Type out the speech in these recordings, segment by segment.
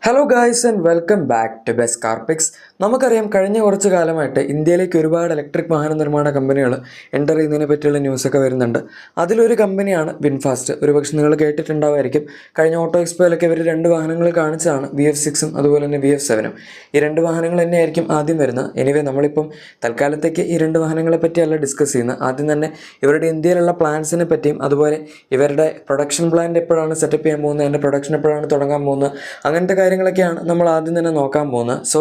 Hello guys and welcome back to best car picks. നമുക്കറിയാം കഴിഞ്ഞ കുറച്ച് കാലമായിട്ട് ഇന്ത്യയിലേക്ക് ഒരുപാട് ഇലക്ട്രിക് വാഹന നിർമ്മാണ കമ്പനികൾ എൻ്റർ ചെയ്യുന്നതിനെ പറ്റിയുള്ള ന്യൂസൊക്കെ വരുന്നുണ്ട്. അതിലൊരു കമ്പനിയാണ് വിൻഫാസ്റ്റ്. ഒരുപക്ഷെ നിങ്ങൾ കേട്ടിട്ടുണ്ടാവുമായിരിക്കും. കഴിഞ്ഞ ഓട്ടോ എക്സ്പോയിലൊക്കെ ഇവർ രണ്ട് വാഹനങ്ങൾ കാണിച്ചതാണ്, VF6ഉം അതുപോലെ തന്നെ VF7ഉം. ഈ രണ്ട് വാഹനങ്ങൾ തന്നെയായിരിക്കും ആദ്യം വരുന്നത്. എനിവേ നമ്മളിപ്പം തൽക്കാലത്തേക്ക് ഈ രണ്ട് വാഹനങ്ങളെ പറ്റിയല്ല ഡിസ്കസ് ചെയ്യുന്നത്. ആദ്യം തന്നെ ഇവരുടെ ഇന്ത്യയിലുള്ള പ്ലാൻസിനെ പറ്റിയും അതുപോലെ ഇവരുടെ പ്രൊഡക്ഷൻ പ്ലാൻ എപ്പോഴാണ് സെറ്റപ്പ് ചെയ്യാൻ പോകുന്നത്, അതിൻ്റെ പ്രൊഡക്ഷൻ എപ്പോഴാണ് തുടങ്ങാൻ പോകുന്നത്, അങ്ങനത്തെ കാര്യങ്ങളൊക്കെയാണ് നമ്മൾ ആദ്യം തന്നെ നോക്കാൻ പോകുന്നത്. സോ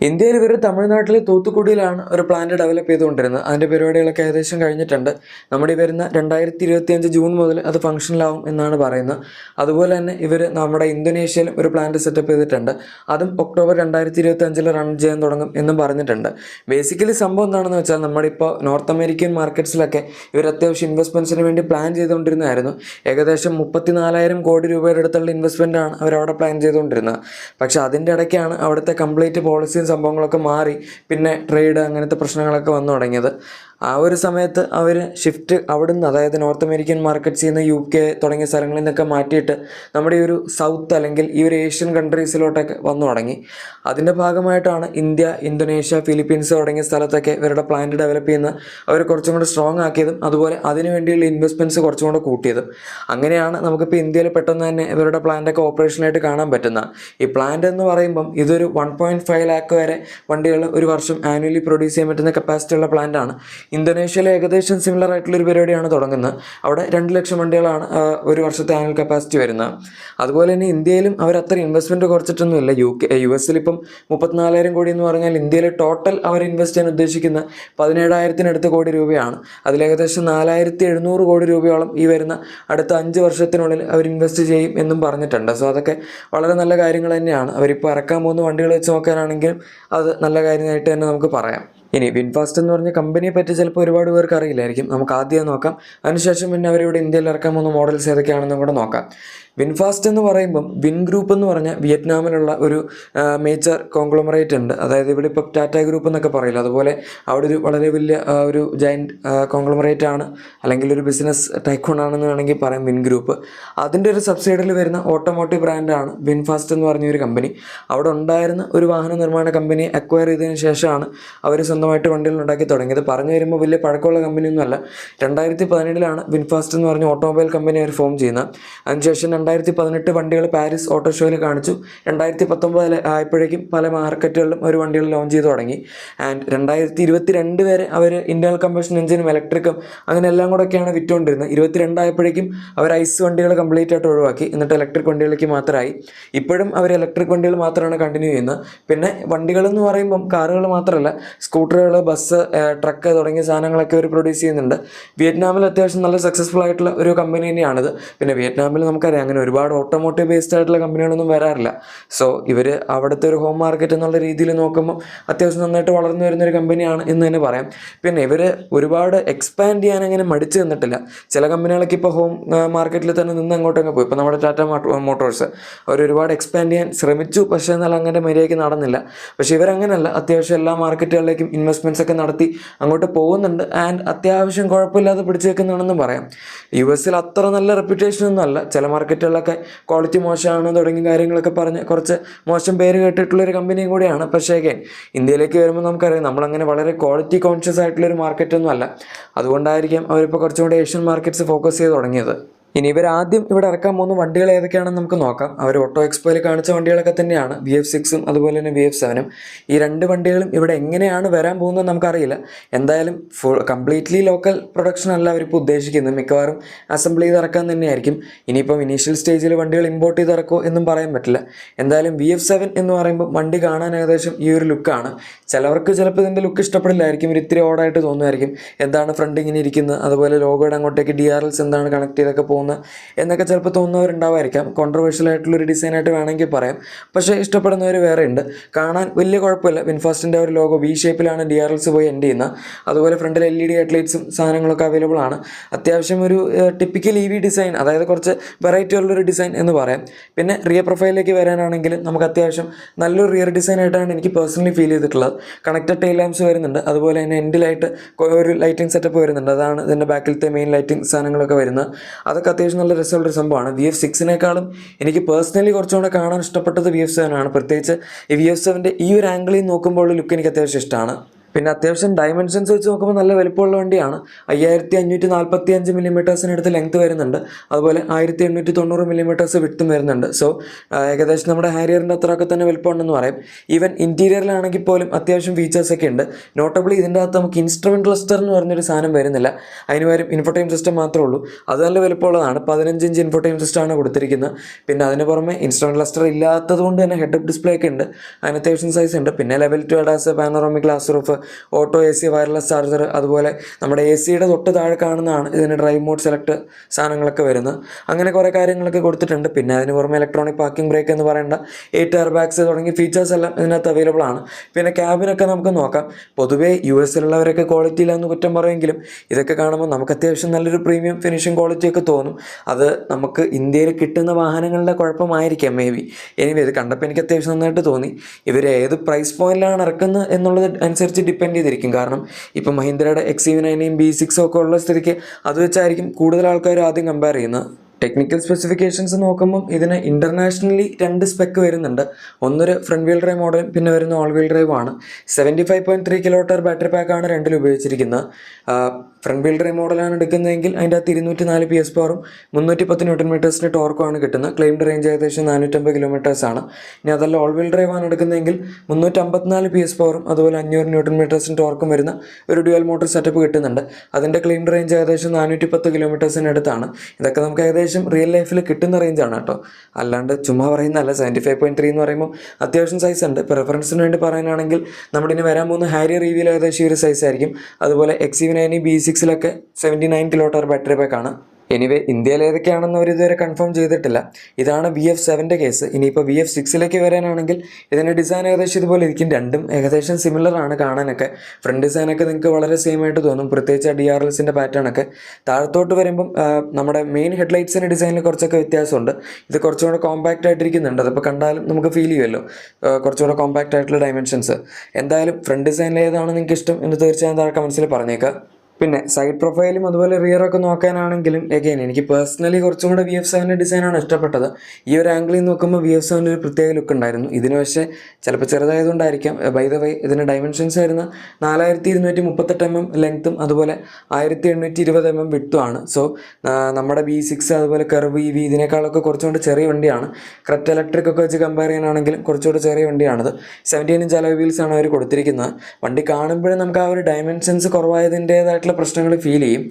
ഇന്ത്യയിൽ ഇവർ തമിഴ്നാട്ടിൽ തൂത്തുക്കുടിയിലാണ് ഒരു പ്ലാന്റ് ഡെവലപ്പ് ചെയ്തുകൊണ്ടിരുന്നത്. അതിൻ്റെ പരിപാടികളൊക്കെ ഏകദേശം കഴിഞ്ഞിട്ടുണ്ട്. നമ്മുടെ ഈ വരുന്ന 2025 ജൂൺ മുതൽ അത് ഫംഗ്ഷനിലാവും എന്നാണ് പറയുന്നത്. അതുപോലെ തന്നെ ഇവർ നമ്മുടെ ഇന്തോനേഷ്യയിലും ഒരു പ്ലാന്റ് സെറ്റപ്പ് ചെയ്തിട്ടുണ്ട്. അതും ഒക്ടോബർ 2025 റൺ ചെയ്യാൻ തുടങ്ങും എന്നും പറഞ്ഞിട്ടുണ്ട്. ബേസിക്കലി സംഭവം എന്താണെന്ന് വെച്ചാൽ നമ്മുടെ ഇപ്പോൾ നോർത്ത് അമേരിക്കൻ മാർക്കറ്റ്സിലൊക്കെ ഇവർ അത്യാവശ്യം ഇൻവെസ്റ്റ്മെൻറ്റ്സിന് വേണ്ടി പ്ലാൻ ചെയ്തുകൊണ്ടിരുന്നതായിരുന്നു. ഏകദേശം 34,000 കോടി രൂപയുടെ അടുത്തുള്ള ഇൻവെസ്റ്റ്മെൻറ്റാണ് അവരവിടെ പ്ലാൻ ചെയ്തുകൊണ്ടിരുന്നത്. പക്ഷേ അതിൻ്റെ ഇടയ്ക്കാണ് അവിടുത്തെ കംപ്ലീറ്റ് പോളിസിയും സംഭവങ്ങളൊക്കെ മാറി പിന്നെ ട്രേഡ് അങ്ങനത്തെ പ്രശ്നങ്ങളൊക്കെ വന്നു തുടങ്ങിയത്. ആ ഒരു സമയത്ത് അവർ ഷിഫ്റ്റ് അവിടുന്ന്, അതായത് നോർത്ത് അമേരിക്കൻ മാർക്കറ്റ്സിൽ നിന്ന് UK തുടങ്ങിയ സ്ഥലങ്ങളിൽ നിന്നൊക്കെ മാറ്റിയിട്ട് നമ്മുടെ ഈ ഒരു സൗത്ത് അല്ലെങ്കിൽ ഈ ഒരു ഏഷ്യൻ കൺട്രീസിലോട്ടൊക്കെ വന്നു തുടങ്ങി. അതിൻ്റെ ഭാഗമായിട്ടാണ് ഇന്ത്യ, ഇന്തോനേഷ്യ, ഫിലിപ്പീൻസ് തുടങ്ങിയ സ്ഥലത്തൊക്കെ ഇവരുടെ പ്ലാന്റ് ഡെവലപ്പ് ചെയ്യുന്ന അവർ കുറച്ചും കൂടെ സ്ട്രോങ് ആക്കിയതും അതുപോലെ അതിനു വേണ്ടിയുള്ള ഇൻവെസ്റ്റ്മെൻറ്റ്സ് കുറച്ചും കൂടെ കൂട്ടിയതും. അങ്ങനെയാണ് നമുക്കിപ്പോൾ ഇന്ത്യയിൽ പെട്ടെന്ന് തന്നെ ഇവരുടെ പ്ലാന്റൊക്കെ ഓപ്പറേഷനായിട്ട് കാണാൻ പറ്റുന്നത്. ഈ പ്ലാന്റ് എന്ന് പറയുമ്പം ഇതൊരു 1.5 ലാക്ക് വരെ വണ്ടികൾ ഒരു വർഷം ആനുവലി പ്രൊഡ്യൂസ് ചെയ്യാൻ പറ്റുന്ന കപ്പാസിറ്റി ഉള്ള പ്ലാന്റാണ്. ഇന്തോനേഷ്യയിൽ ഏകദേശം സിമിലർ ആയിട്ടുള്ളൊരു പരിപാടിയാണ് തുടങ്ങുന്നത്. അവിടെ 2 ലക്ഷം വണ്ടികളാണ് ഒരു വർഷത്തെ ആനുവൽ കപ്പാസിറ്റി വരുന്നത്. അതുപോലെ തന്നെ ഇന്ത്യയിലും അവർ അത്ര ഇൻവെസ്റ്റ്മെൻറ്റ് കുറച്ചിട്ടൊന്നുമില്ല. US ഇപ്പം 34,000 കോടി എന്ന് പറഞ്ഞാൽ ഇന്ത്യയിൽ ടോട്ടൽ അവർ ഇൻവെസ്റ്റ് ചെയ്യാൻ ഉദ്ദേശിക്കുന്ന 17,000 കോടി രൂപയാണ്. അതിലേകദേശം 4,700 കോടി രൂപയോളം ഈ വരുന്ന അടുത്ത 5 വർഷത്തിനുള്ളിൽ അവർ ഇൻവെസ്റ്റ് ചെയ്യും എന്നും പറഞ്ഞിട്ടുണ്ട്. സോ അതൊക്കെ വളരെ നല്ല കാര്യങ്ങൾ തന്നെയാണ്. അവരിപ്പോൾ ഇറക്കാൻ പോകുന്ന വണ്ടികൾ വെച്ച് നോക്കാനാണെങ്കിലും അത് നല്ല കാര്യമായിട്ട് തന്നെ നമുക്ക് പറയാം. ഇനി വിൻഫാസ്റ്റ് എന്ന് പറഞ്ഞ കമ്പനിയെ പറ്റി ചിലപ്പോൾ ഒരുപാട് പേർക്ക് അറിയില്ലായിരിക്കും. നമുക്ക് ആദ്യം നോക്കാം, അതിനുശേഷം പിന്നെ അവരിവിടെ ഇന്ത്യയിൽ ഇറക്കാൻ പോകുന്ന മോഡൽസ് ഏതൊക്കെയാണെന്നും കൂടെ നോക്കാം. വിൻഫാസ്റ്റ് എന്ന് പറയുമ്പം വിൻ ഗ്രൂപ്പ് എന്ന് പറഞ്ഞ വിയറ്റ്നാമിലുള്ള ഒരു മേജർ കോൺഗ്ലോമറേറ്റ് ഉണ്ട്. അതായത് ഇവിടെ ഇപ്പോൾ ടാറ്റ ഗ്രൂപ്പ് എന്നൊക്കെ പറയില്ല, അതുപോലെ അവിടെ ഒരു വളരെ വലിയ ഒരു ജയൻറ്റ് കോൺഗ്ലോമറേറ്റ് ആണ്, അല്ലെങ്കിൽ ഒരു ബിസിനസ് ടൈക്കോൺ ആണെന്ന് വേണമെങ്കിൽ പറയാം വിൻ ഗ്രൂപ്പ്. അതിൻ്റെ ഒരു സബ്സിഡിയിൽ വരുന്ന ഓട്ടോമോട്ടീവ് ബ്രാൻഡാണ് വിൻഫാസ്റ്റ് എന്ന് പറഞ്ഞൊരു കമ്പനി. അവിടെ ഉണ്ടായിരുന്ന ഒരു വാഹന നിർമ്മാണ കമ്പനിയെ അക്വയർ ചെയ്തതിന് ശേഷമാണ് അവർ സ്വന്തമായിട്ട് വണ്ടികൾ ഉണ്ടാക്കി തുടങ്ങിയത്. പറഞ്ഞു വരുമ്പോൾ വലിയ പഴക്കമുള്ള കമ്പനിയൊന്നുമല്ല. 2017 വിൻഫാസ്റ്റ് എന്ന് പറഞ്ഞ ഓട്ടോമൊബൈൽ കമ്പനി അവർ ഫോം ചെയ്യുന്നത്. അതിനുശേഷം 2018 വണ്ടികൾ പാരീസ് ഓട്ടോ ഷോയിൽ കാണിച്ചു. 2019 ആയപ്പോഴേക്കും പല മാർക്കറ്റുകളിലും ഒരു വണ്ടികൾ ലോഞ്ച് ചെയ്ത് തുടങ്ങി. ആൻഡ് 2022 വരെ അവർ ഇൻറ്റേർണൽ കമ്പഷൻ എഞ്ചിനും ഇലക്ട്രിക്കും അങ്ങനെ എല്ലാം കൂടെയൊക്കെയാണ് വിറ്റുകൊണ്ടിരുന്നത്. 22 ആയപ്പോഴേക്കും അവർ ഐസ് വണ്ടികൾ കംപ്ലീറ്റ് ആയിട്ട് ഒഴിവാക്കി, എന്നിട്ട് ഇലക്ട്രിക് വണ്ടികളിലേക്ക് മാത്രമായി. ഇപ്പോഴും അവർ ഇലക്ട്രിക് വണ്ടികൾ മാത്രമാണ് കണ്ടിന്യൂ ചെയ്യുന്നത്. പിന്നെ വണ്ടികളെന്ന് പറയുമ്പം കാറുകൾ മാത്രമല്ല, സ്കൂട്ടറുകൾ, ബസ്, ട്രക്ക് തുടങ്ങിയ സാധനങ്ങളൊക്കെ അവർ പ്രൊഡ്യൂസ് ചെയ്യുന്നുണ്ട്. വിയറ്റ്നാമിൽ അത്യാവശ്യം നല്ല സക്സസ്ഫുൾ ആയിട്ടുള്ള ഒരു കമ്പനി തന്നെയാണിത്. പിന്നെ വിയറ്റ്നാമിൽ നമുക്കറിയാം അങ്ങനെ ഒരുപാട് ഓട്ടോമോട്ടീവ് ബേസ്ഡ് ആയിട്ടുള്ള കമ്പനികളൊന്നും വരാറില്ല. സോ ഇവർ അവിടുത്തെ ഒരു ഹോം മാർക്കറ്റ് എന്നുള്ള രീതിയിൽ നോക്കുമ്പോൾ അത്യാവശ്യം നന്നായിട്ട് വളർന്നു വരുന്നൊരു കമ്പനിയാണ് എന്ന് തന്നെ പറയാം. പിന്നെ ഇവർ ഒരുപാട് എക്സ്പാൻഡ് ചെയ്യാൻ അങ്ങനെ മടിച്ചു നിന്നിട്ടില്ല. ചില കമ്പനികളൊക്കെ ഇപ്പോൾ ഹോം മാർക്കറ്റിൽ തന്നെ നിന്ന് അങ്ങോട്ടങ്ങ് പോയി. ഇപ്പോൾ നമ്മുടെ ടാറ്റ മോട്ടോഴ്സ് അവർ ഒരുപാട് എക്സ്പാൻഡ് ചെയ്യാൻ ശ്രമിച്ചു, പക്ഷേ എന്നാൽ അങ്ങനെ മര്യാദയ്ക്ക് നടന്നില്ല. പക്ഷേ ഇവരങ്ങനെയല്ല, അത്യാവശ്യം എല്ലാ മാർക്കറ്റുകളിലേക്കും ഇൻവെസ്റ്റ്മെൻറ്റ്സ് ഒക്കെ നടത്തി അങ്ങോട്ട് പോകുന്നുണ്ട്. ആൻഡ് അത്യാവശ്യം കുഴപ്പമില്ലാതെ പിടിച്ചു വെക്കുന്നുണ്ടെന്നും പറയാം. US അത്ര നല്ല റെപ്യൂട്ടേഷൻ ഒന്നും അല്ല. ചില മാർക്കറ്റുകളിലൊക്കെ ക്വാളിറ്റി മോശമാണ് തുടങ്ങിയ കാര്യങ്ങളൊക്കെ പറഞ്ഞ് കുറച്ച് മോശം പേര് കേട്ടിട്ടുള്ളൊരു കമ്പനിയും കൂടിയാണ്. പക്ഷേ അഗൈൻ ഇന്ത്യയിലേക്ക് വരുമ്പോൾ നമുക്കറിയാം നമ്മളങ്ങനെ വളരെ ക്വാളിറ്റി കോൺഷ്യസ് ആയിട്ടുള്ളൊരു മാർക്കറ്റൊന്നും അല്ല. അതുകൊണ്ടായിരിക്കാം അവരിപ്പോൾ കുറച്ചും കൂടി ഏഷ്യൻ മാർക്കറ്റ്സ് ഫോക്കസ് ചെയ്ത് തുടങ്ങിയത്. ഇനി ഇവർ ആദ്യം ഇവിടെ ഇറക്കാൻ പോകുന്ന വണ്ടികൾ ഏതൊക്കെയാണെന്ന് നമുക്ക് നോക്കാം. അവർ ഓട്ടോ എക്സ്പോയിൽ കാണിച്ച വണ്ടികളൊക്കെ തന്നെയാണ്, VF6ഉം അതുപോലെ തന്നെ VF7ഉം. ഈ രണ്ട് വണ്ടികളും ഇവിടെ എങ്ങനെയാണ് വരാൻ പോകുന്നത് നമുക്കറിയില്ല. എന്തായാലും കംപ്ലീറ്റ്ലി ലോക്കൽ പ്രൊഡക്ഷൻ അല്ല അവരിപ്പോൾ ഉദ്ദേശിക്കുന്നത്. മിക്കവാറും അസംബിൾ ചെയ്ത് ഇറക്കാൻ തന്നെയായിരിക്കും. ഇനിയിപ്പം ഇനീഷ്യൽ സ്റ്റേജിൽ വണ്ടികൾ ഇമ്പോർട്ട് ചെയ്ത് ഇറക്കുമോ എന്നും പറയാൻ പറ്റില്ല. എന്തായാലും VF7 എന്ന് പറയുമ്പോൾ വണ്ടി കാണാൻ ഏകദേശം ഈ ഒരു ലുക്കാണ്. ചിലവർക്ക് ചിലപ്പോൾ ഇതിൻ്റെ ലുക്ക് ഇഷ്ടപ്പെടില്ലായിരിക്കും. ഒരു ഇത്തിരി ഓടായിട്ട് തോന്നുമായിരിക്കും. എന്താണ് ഫ്രണ്ട് ഇങ്ങനെ ഇരിക്കുന്നത്, അതുപോലെ ലോഗോയുടെ അങ്ങോട്ടേക്ക് DRLs എന്താണ് കണക്ട് ചെയ്തൊക്കെ പോകുന്നത് എന്നൊക്കെ ചിലപ്പോൾ തോന്നുന്നവരുണ്ടാവായിരിക്കാം. കോൺട്രവേഴ്ഷ്യൽ ആയിട്ടുള്ളൊരു ഡിസൈനായിട്ട് വേണമെങ്കിൽ പറയാം. പക്ഷേ ഇഷ്ടപ്പെടുന്നവർ വേറെ ഉണ്ട്. കാണാൻ വലിയ കുഴപ്പമില്ല. വിൻഫാസ്റ്റിൻ്റെ ഒരു ലോഗോ V ഷേപ്പിലാണ് DRLs പോയി എൻഡ് ചെയ്യുന്നത്. അതുപോലെ ഫ്രണ്ടിൽ LED ഹെഡ്ലൈറ്റ്സും സാധനങ്ങളൊക്കെ അവൈലബിൾ ആണ്. അത്യാവശ്യം ഒരു ടിപ്പിക്കൽ EV ഡിസൈൻ, അതായത് കുറച്ച് വെറൈറ്റി ഉള്ളൊരു ഡിസൈൻ എന്ന് പറയാം. പിന്നെ റിയർ പ്രൊഫൈലിലേക്ക് വരാനാണെങ്കിൽ നമുക്ക് അത്യാവശ്യം നല്ലൊരു റിയർ ഡിസൈൻ ആയിട്ടാണ് എനിക്ക് പേഴ്സണലി ഫീൽ ചെയ്തിട്ടുള്ളത്. കണക്റ്റഡ് ടെയിൽ ലാംപ്സ് വരുന്നുണ്ട്. അതുപോലെ തന്നെ എൻഡിലായിട്ട് ഒരു ലൈറ്റിംഗ് സെറ്റപ്പ് വരുന്നുണ്ട്. അതാണ് ഇതിൻ്റെ ബാക്കിലത്തെ മെയിൻ ലൈറ്റിംഗ് സാധനങ്ങളൊക്കെ വരുന്നത്. അതൊക്കെ അത്യാവശ്യം നല്ല രസമുള്ളൊരു സംഭവമാണ്. VF6 എനിക്ക് പേഴ്സണലി കുറച്ചുകൂടെ കാണാൻ ഇഷ്ടപ്പെട്ടത് VF7 ആണ്. പ്രത്യേകിച്ച് ഈ VF7 ഈ ഒരു ആംഗിളിൽ നോക്കുമ്പോൾ ലുക്ക് എനിക്ക് അത്യാവശ്യം ഇഷ്ടമാണ്. പിന്നെ അത്യാവശ്യം ഡയമെൻഷൻസ് വെച്ച് നോക്കുമ്പോൾ നല്ല വലിപ്പമുള്ള വണ്ടിയാണ്. 5545 മില്ലിമീറ്റേഴ്സിനടുത്ത് ലെങ്ത് വരുന്നുണ്ട്. അതുപോലെ 1890 മില്ലിമീറ്റേഴ്സ് വിട്ടും വരുന്നുണ്ട്. സോ ഏകദേശം നമ്മുടെ ഹാരിയറിൻ്റെ അത്രയൊക്കെ തന്നെ വലിപ്പമുണ്ടെന്ന് പറയും. ഈവൻ ഇൻറ്റീരിയറിലാണെങ്കിൽ പോലും അത്യാവശ്യം ഫീച്ചേഴ്സൊക്കെ ഉണ്ട്. നോട്ടബിളി ഇതിൻ്റെ അകത്ത് നമുക്ക് ഇൻസ്ട്രുമെൻറ്റ് ക്ലസ്റ്റർ എന്ന് പറഞ്ഞൊരു സാധനം വരുന്നില്ല. അതിന് വരും ഇൻഫോടൈം സിസ്റ്റം മാത്രമേ ഉള്ളൂ. അത് നല്ല വലിപ്പമുള്ളതാണ്. 15 ഇഞ്ച് ഇൻഫോടൈം സിസ്റ്റമാണ് കൊടുത്തിരിക്കുന്നത്. പിന്നെ അതിന് പുറമെ ഇൻസ്ട്രുമെൻറ്റ് ക്ലസ്റ്റർ ഇല്ലാത്തത് കൊണ്ട് തന്നെ ഹെഡ് അപ്പ് ഡിസ്പ്ലേ ഒക്കെ ഉണ്ട്. അതിന് അത്യാവശ്യം സൈസ് ഉണ്ട്. പിന്നെ level 2 ADAS, panoramic glass roof, auto AC, wireless charger, അതുപോലെ നമ്മുടെ AC തൊട്ട് താഴെ കാണുന്നതാണ് ഇതിന് ഡ്രൈവ് മോഡ് സെലക്ട് സാധനങ്ങളൊക്കെ വരുന്നത്. അങ്ങനെ കുറേ കാര്യങ്ങളൊക്കെ കൊടുത്തിട്ടുണ്ട്. പിന്നെ അതിന് പുറമെ ഇലക്ട്രോണിക് പാർക്കിംഗ് ബ്രേക്ക് എന്ന് പറയേണ്ട 8 എയർ ബാഗ്സ് തുടങ്ങിയ ഫീച്ചേഴ്സ് എല്ലാം ഇതിനകത്ത് അവൈലബിൾ ആണ്. പിന്നെ ക്യാബിനൊക്കെ നമുക്ക് നോക്കാം. പൊതുവേ US ക്വാളിറ്റി ഇല്ലാന്ന് കുറ്റം പറയുമെങ്കിലും ഇതൊക്കെ കാണുമ്പോൾ നമുക്ക് അത്യാവശ്യം നല്ലൊരു പ്രീമിയം ഫിനിഷിംഗ് ക്വാളിറ്റിയൊക്കെ തോന്നും. അത് നമുക്ക് ഇന്ത്യയിൽ കിട്ടുന്ന വാഹനങ്ങളുടെ കുഴപ്പമായിരിക്കാം മേ ബി. എനിവേ ഇത് കണ്ടപ്പോൾ എനിക്ക് അത്യാവശ്യം നന്നായിട്ട് തോന്നി. ഇവർ ഏത് പ്രൈസ് പോയിന്റിലാണ് ഇറക്കുന്നത് എന്നുള്ളത് അനുസരിച്ച് ഡിപ്പെൻഡ് ചെയ്തിരിക്കും. കാരണം ഇപ്പം മഹീന്ദ്രയുടെ XUV9 B6 ഒക്കെ ഉള്ള സ്ഥിതിക്ക് അത് വെച്ചായിരിക്കും കൂടുതൽ ആൾക്കാർ ആദ്യം കമ്പയർ ചെയ്യുന്നത്. ടെക്നിക്കൽ സ്പെസിഫിക്കേഷൻസ് നോക്കുമ്പം ഇതിന് ഇൻ്റർനാഷണലി 2 സ്പെക്ക് വരുന്നുണ്ട്. ഒന്നൊരു ഫ്രണ്ട് വീൽ ഡ്രൈവ് മോഡലും പിന്നെ വരുന്ന ഓൾ വീൽ ഡ്രൈവ് ആണ്. 75.3 kWh ബാറ്ററി പാക്കാണ് രണ്ടിലും ഉപയോഗിച്ചിരിക്കുന്നത്. ഫ്രണ്ട് വീൽ ഡ്രൈവ് മോഡലാണ് എടുക്കുന്നതെങ്കിൽ അതിൻ്റെ അകത്ത് 204 PS പവറും 310 Nm ടോർക്കുമാണ് കിട്ടുന്നത്. ക്ലെയിംഡ് റേഞ്ച് ഏകദേശം 450 km ആണ്. ഇനി അതല്ല ഓൾ വീൽ ഡ്രൈവ് ആണ് എടുക്കുന്നതെങ്കിൽ 354 PS പവറും അതുപോലെ 500 Nm ടോർക്കും വരുന്ന ഒരു ഡ്യുവൽ മോട്ടോർ സെറ്റപ്പ് കിട്ടുന്നുണ്ട്. അതിൻ്റെ ക്ലെയിംഡ് റേഞ്ച് ഏകദേശം 410 km അടുത്താണ്. ഇതൊക്കെ നമുക്ക് ഏകദേശം റിയൽ ലൈഫിൽ കിട്ടുന്ന റേഞ്ചാണ് കേട്ടോ, അല്ലാണ്ട് ചുമ്മാ പറയുന്നതല്ല. 75.3 എന്ന് പറയുമ്പോൾ അത്യാവശ്യം സൈസ് ഉണ്ട്. പ്രിഫറൻസിന് വേണ്ടി പറയാനാണെങ്കിൽ നമ്മുടെ ഇനി വരാൻ പോകുന്ന ഹാരിയർ EV ഏകദേശം ഈ ഒരു സൈസ് ആയിരിക്കും. അതുപോലെ XUV9 B6 79 kWh ബാറ്ററി പാക്കാണ്. എനിവേ ഇന്ത്യയിൽ ഏതൊക്കെയാണെന്ന് അവർ ഇതുവരെ കൺഫേം ചെയ്തിട്ടില്ല. ഇതാണ് VF7 കേസ്. ഇനിയിപ്പോൾ VF6 വരാനാണെങ്കിൽ ഇതിൻ്റെ ഡിസൈൻ ഏകദേശം ഇതുപോലെ ഇരിക്കും. രണ്ടും ഏകദേശം സിമിലർ ആണ് കാണാനൊക്കെ. ഫ്രണ്ട് ഡിസൈനൊക്കെ നിങ്ങൾക്ക് വളരെ സെയിം ആയിട്ട് തോന്നും, പ്രത്യേകിച്ച് DRLസിൻ്റെ പാറ്റേണൊക്കെ. താഴത്തോട്ട് വരുമ്പം നമ്മുടെ മെയിൻ ഹെഡ്ലൈറ്റ്സിൻ്റെ ഡിസൈനിൽ കുറച്ചൊക്കെ വ്യത്യാസമുണ്ട്. ഇത് കുറച്ചുകൂടെ കോമ്പാക്റ്റ് ആയിട്ടിരിക്കുന്നുണ്ട്. അതിപ്പോൾ കണ്ടാലും നമുക്ക് ഫീൽ ചെയ്യുമല്ലോ, കുറച്ചുകൂടെ കോമ്പാക്റ്റ് ആയിട്ടുള്ള ഡയമെൻഷൻസ്. എന്തായാലും ഫ്രണ്ട് ഡിസൈനിൽ ഏതാണ് നിങ്ങൾക്ക് ഇഷ്ടം എന്ന് തീർച്ചയായും താഴെ കമൻസിൽ പറഞ്ഞേക്കാം. പിന്നെ സൈഡ് പ്രൊഫൈലും അതുപോലെ റിയറൊക്കെ നോക്കാനാണെങ്കിലും എഗെയിൻ എനിക്ക് പേഴ്സണലി കുറച്ചും കൂടെ VF7 ഡിസൈനാണ് ഇഷ്ടപ്പെട്ടത്. ഈ ഒരു ആംഗിളിൽ നോക്കുമ്പോൾ VF7 ഒരു പ്രത്യേക ലുക്ക് ഉണ്ടായിരുന്നു. ഇതിന് പക്ഷേ ചിലപ്പോൾ ചെറുതായതുകൊണ്ടായിരിക്കാം. ബൈ ദ വേ ഇതിൻ്റെ ഡയമെൻഷൻസ് വരുന്ന 4238 mm ലെങ്ത്തും അതുപോലെ 1820 mm വിട്ടുമാണ്. സോ നമ്മുടെ B6 അതുപോലെ കർവ് EV ഇതിനേക്കാളൊക്കെ കുറച്ചുകൂടി ചെറിയ വണ്ടിയാണ്. ക്രെറ്റ ഇലക്ട്രിക് ഒക്കെ വെച്ച് കമ്പയർ ചെയ്യാനാണെങ്കിലും കുറച്ചുകൂടി ചെറിയ വണ്ടിയാണിത്. 17 ഇഞ്ച് അലോയ് വീൽസാണ് അവർ കൊടുത്തിരിക്കുന്നത്. വണ്ടി കാണുമ്പോഴും നമുക്ക് ആ ഒരു ഡയമെൻഷൻസ് കുറവായതിൻ്റേതായിട്ടുള്ള പ്രശ്നങ്ങൾ ഫീൽ ചെയ്യും.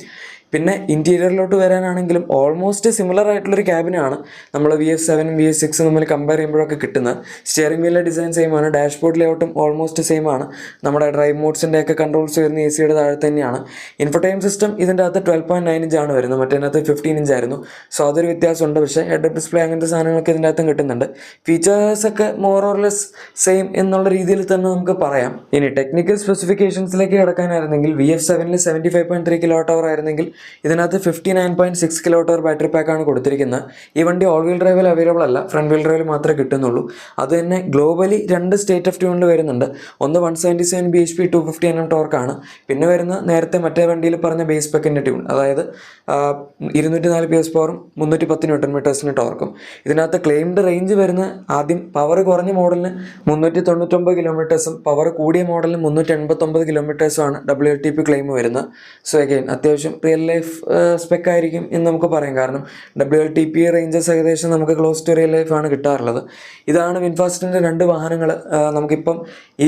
പിന്നെ ഇൻറ്റീരിയറിലോട്ട് വരാനാണെങ്കിലും ഓൾമോസ്റ്റ് സിമിലർ ആയിട്ടുള്ളൊരു ക്യാബിനാണ് നമ്മൾ VF7 VF6 നമ്മൾ കമ്പയർ ചെയ്യുമ്പോഴൊക്കെ കിട്ടുന്നത്. സ്റ്റിയറിംഗ് വീലിലെ ഡിസൈൻ സെയിം ആണ്. ഡാഷ്ബോർഡ് ലേഔട്ടും ഓൾമോസ്റ്റ് സെയിം ആണ്. നമ്മുടെ ഡ്രൈവ് മോഡ്സിൻ്റെയൊക്കെ കൺട്രോൾസ് വരുന്ന AC താഴെ തന്നെയാണ്. ഇൻഫോടൈം സിസ്റ്റം ഇതിൻ്റെ അകത്ത് 12.9 ഇഞ്ചാണ് വരുന്നത്, മറ്റേതിനകത്ത് 15 ഇഞ്ചായിരുന്നു. സോ അതൊരു വ്യത്യാസമുണ്ട്. പക്ഷേ ഹെഡ് അപ്പ് ഡിസ്പ്ലേ അങ്ങനത്തെ സാധനങ്ങളൊക്കെ ഇതിൻ്റെ അകത്തും കിട്ടുന്നുണ്ട്. ഫീച്ചേഴ്സൊക്കെ മോർ ഓർ ലെസ് സെയിം എന്നുള്ള രീതിയിൽ തന്നെ നമുക്ക് പറയാം. ഇനി ടെക്നിക്കൽ സ്പെസിഫിക്കേഷൻസിലേക്ക് കിടക്കാനായിരുന്നെങ്കിൽ VF7 75.3 kWh ആയിരുന്നെങ്കിൽ ഇതിനകത്ത് 59.6 kWh ബാറ്ററി പാക്കാണ് കൊടുത്തിരിക്കുന്നത്. ഈ വണ്ടി ഓൾ വീൽ ഡ്രൈവിൽ അവൈലബിൾ അല്ല, ഫ്രണ്ട് വീൽ ഡ്രൈവിൽ മാത്രമേ കിട്ടുന്നുള്ളൂ. അത് തന്നെ ഗ്ലോബലി 2 സ്റ്റേറ്റ് ഓഫ് ട്യൂണിൽ വരുന്നുണ്ട്. ഒന്ന് 177 bhp 250 Nm ടോർക്കാണ്. പിന്നെ വരുന്ന നേരത്തെ മറ്റേ വണ്ടിയിൽ പറഞ്ഞ ബേസ് സ്പെക്കിൻ്റെ ട്യൂൺ, അതായത് 204 PS പവറും 310 Nm ടോർക്കും. ഇതിനകത്ത് ക്ലെയിംഡ് റേഞ്ച് വരുന്ന ആദ്യം പവർ കുറഞ്ഞ മോഡലിന് 399 km, പവർ കൂടിയ മോഡലിന് 389 km WLTP ക്ലെയിം വരുന്നത്. സോ അഗൈൻ അത്യാവശ്യം റിയൽ ലൈഫ് സ്പെക്ക് ആയിരിക്കും എന്ന് നമുക്ക് പറയാം. കാരണം WLTP റേഞ്ചസ് ഏകദേശം നമുക്ക് ക്ലോസ് ടു റിയൽ ലൈഫാണ് കിട്ടാറുള്ളത്. ഇതാണ് വിൻഫാസ്റ്റിൻ്റെ 2 വാഹനങ്ങൾ. നമുക്കിപ്പം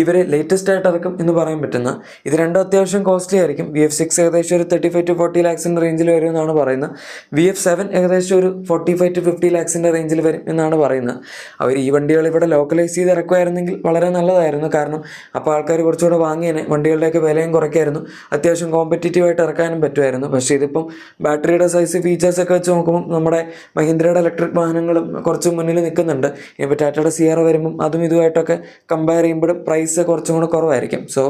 ഇവർ ലേറ്റസ്റ്റ് ആയിട്ട് ഇറക്കും എന്ന് പറയാൻ പറ്റുന്ന. ഇത് രണ്ടും അത്യാവശ്യം കോസ്റ്റ്ലി ആയിരിക്കും. VF6 ഏകദേശം ഒരു 35 to 40 lakhs റേഞ്ചിൽ വരും എന്നാണ് പറയുന്നത്. VF7 ഏകദേശം ഒരു 45 to 50 lakhs റേഞ്ചിൽ വരും എന്നാണ് പറയുന്നത്. അവർ ഈ വണ്ടികൾ ഇവിടെ ലോക്കലൈസ് ചെയ്ത് ഇറക്കുമായിരുന്നെങ്കിൽ വളരെ നല്ലതായിരുന്നു. കാരണം അപ്പോൾ ആൾക്കാർ കുറച്ചുകൂടെ വാങ്ങിയേനെ, വണ്ടികളുടെയൊക്കെ വിലയും കുറയ്ക്കായിരുന്നു, അത്യാവശ്യം കോമ്പറ്റീറ്റീവായിട്ട് ഇറക്കാനും പറ്റുമായിരുന്നു. പക്ഷേ ഇതിപ്പം ബാറ്ററിയുടെ സൈസ് ഫീച്ചേഴ്സൊക്കെ വെച്ച് നോക്കുമ്പോൾ നമ്മുടെ മഹീന്ദ്രയുടെ ഇലക്ട്രിക് വാഹനങ്ങളും കുറച്ച് മുന്നിൽ നിൽക്കുന്നുണ്ട്. ഇപ്പോൾ ടാറ്റയുടെ സിയറ വരുമ്പം അതും ഇതുമായിട്ടൊക്കെ കമ്പയർ ചെയ്യുമ്പോഴും പ്രൈസ് കുറച്ചും കൂടെ കുറവായിരിക്കും. സോ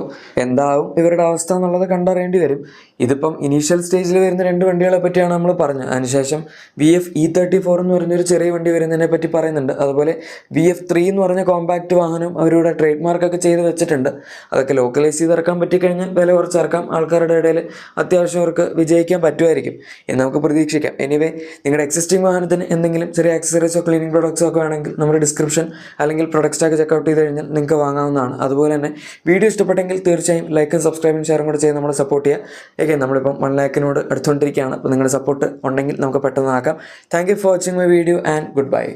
എന്താവും ഇവരുടെ അവസ്ഥ എന്നുള്ളത് കണ്ടറിയേണ്ടി വരും. ഇതിപ്പം ഇനീഷ്യൽ സ്റ്റേജിൽ വരുന്ന 2 വണ്ടികളെ പറ്റിയാണ് നമ്മൾ പറഞ്ഞത്. അതിനുശേഷം VF E34 എന്ന് പറഞ്ഞൊരു ചെറിയ വണ്ടി വരുന്നതിനെ പറ്റി പറയുന്നുണ്ട്. അതുപോലെ VF3 എന്ന് പറഞ്ഞ കോമ്പാക്റ്റ് വാഹനം അവരുടെ ട്രേഡ് മാർക്കൊക്കെ ചെയ്ത് വെച്ചിട്ടുണ്ട്. അതൊക്കെ ലോക്കലൈസ് ചെയ്ത് ഇറക്കാൻ പറ്റിക്കഴിഞ്ഞാൽ വില കുറച്ച് ഇറക്കാം. ആൾക്കാരുടെ ഇടയിൽ അത്യാവശ്യം അവർക്ക് വിജയിക്കാൻ ലഭിക്കാൻ പറ്റുമായിരിക്കും എന്ന് നമുക്ക് പ്രതീക്ഷിക്കാം. എനിവേ നിങ്ങളുടെ എക്സിസ്റ്റിംഗ് വാഹനത്തിന് എന്തെങ്കിലും ചെറിയ ആക്സസറീസോ ക്ലീനിങ് പ്രൊഡക്ട്സോ ഒക്കെ വേണമെങ്കിൽ നമ്മുടെ ഡിസ്ക്രിപ്ഷൻ അല്ലെങ്കിൽ പ്രൊഡക്റ്റ് സ്റ്റാക്ക് ചെക്കൗട്ട് ചെയ്ത് കഴിഞ്ഞാൽ നിങ്ങൾക്ക് വാങ്ങാവുന്നതാണ്. അതുപോലെ തന്നെ വീഡിയോ ഇഷ്ടപ്പെട്ടെങ്കിൽ തീർച്ചയായും ലൈക്കും സബ്സ്ക്രൈബും ഷെയറും കൂടെ ചെയ്ത് നമ്മളെ സപ്പോർട്ട് ചെയ്യുക. ഓക്കെ, നമ്മളിപ്പം 1 ലാഖിനോട് അടുത്തുകൊണ്ടിരിക്കുകയാണ്. അപ്പോൾ നിങ്ങളുടെ സപ്പോർട്ട് ഉണ്ടെങ്കിൽ നമുക്ക് പെട്ടെന്ന് ആക്കാം. Thank you for watching my video and good bye.